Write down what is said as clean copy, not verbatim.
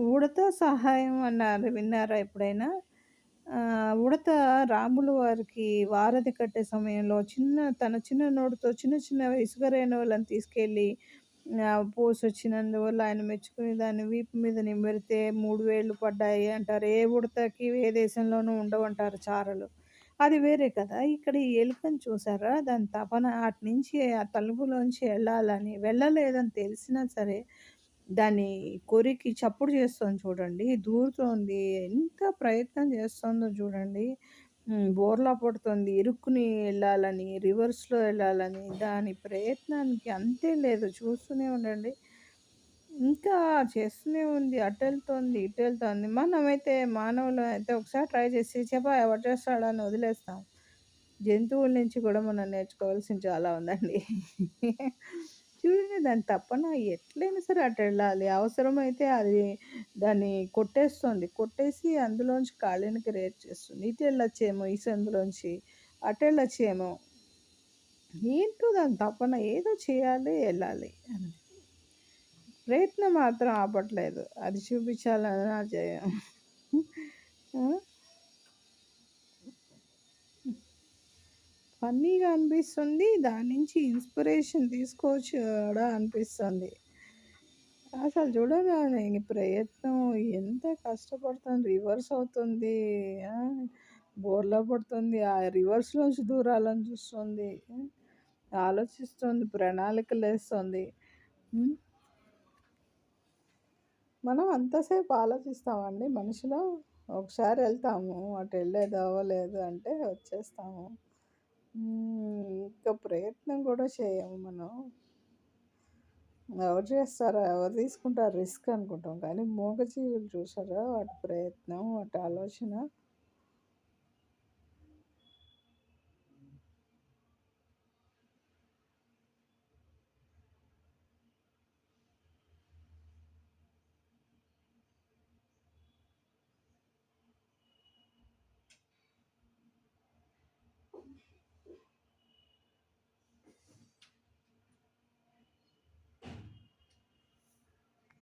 ఉడత సహాయం అన్నారు విన్నారా ఎప్పుడైనా? ఉడత రాములు వారికి వారధి కట్టే సమయంలో తన చిన్న నోటితో చిన్న చిన్న ఇసుక రేణువులను తీసుకెళ్ళి పోసొచ్చినందువల్ల ఆయన మెచ్చుకుని దాన్ని వీపు మీద నిమిరితే 3 వేళ్ళు పడ్డాయి అంటారు. ఏ ఉడతకి ఏ దేశంలోనూ ఉండవంటారు చారలు. అది వేరే కదా! ఇక్కడ ఈ ఎలుకని చూసారా? దాని తపన అటునుంచి ఆ తలుపులోంచి ఎళ్ళాలని, వెళ్ళలేదని తెలిసినా సరే దాన్ని కొరికి చప్పుడు చేస్తోంది చూడండి. దూరుతోంది. ఎంత ప్రయత్నం చేస్తుందో చూడండి. బోర్లా పడుతుంది. ఇరుక్కుని ఎళ్ళాలని, రివర్స్‌లో ఎళ్ళాలని దాని ప్రయత్నానికి అంతే లేదు. చూస్తూనే ఉండండి. ఇంకా చేస్తూనే ఉంది. అటెళ్తోంది, ఇటెళ్తోంది. మనమైతే మానవులమైతే ఒకసారి ట్రై చేసి ఎవడు చేస్తాడని వదిలేస్తాం. జంతువుల నుంచి కూడా మనం నేర్చుకోవాల్సింది చాలా ఉందండి. చూడండి దాని తపన ఎట్లైనా సరే అటెళ్ళాలి. అవసరమైతే దాన్ని కొట్టేస్తోంది. కొట్టేసి అందులోంచి కాళ్ళని రేట్ చేస్తుంది. ఇటెళ్ళొచ్చేమో ఈ సందులోంచి, అటెళ్ళొచ్చేమో. ఏంటో దాని తపన ఏదో చేయాలి, ఎళ్ళాలి అని. ప్రయత్నం మాత్రం ఆపట్లేదు. అది చూపించాలని నా జయం. ఆ! ఫన్నీగా అనిపిస్తుంది. దాని నుంచి ఇన్‌స్పిరేషన్ తీసుకోవచ్చు కూడా అనిపిస్తుంది. అసలు చూడగానే ఈ ప్రయత్నం ఎంత కష్టపడుతుంది. రివర్స్ అవుతుంది. ఆ! బోర్లా పడుతుంది. ఆ రివర్స్‌లోంచి దూరాలని చూస్తుంది. ఆలోచిస్తుంది. ప్రణాళికలేస్తుంది. హ్మ్. మనం అంతసేపు ఆలోచిస్తామండి మనుషులు. ఒకసారి ఎళ్తాము. అటెళ్ళేది అవ్వలేదు అంటే వచ్చేస్తాము. ఇంకా ప్రయత్నం కూడా చేయము మనం. ఎవరు చేస్తారు? ఎవరు తీసుకుంటారు రిస్క్ అనుకుంటాం. కానీ మూగజీవులు చూసారా? వాటి ప్రయత్నం, వాటి ఆలోచన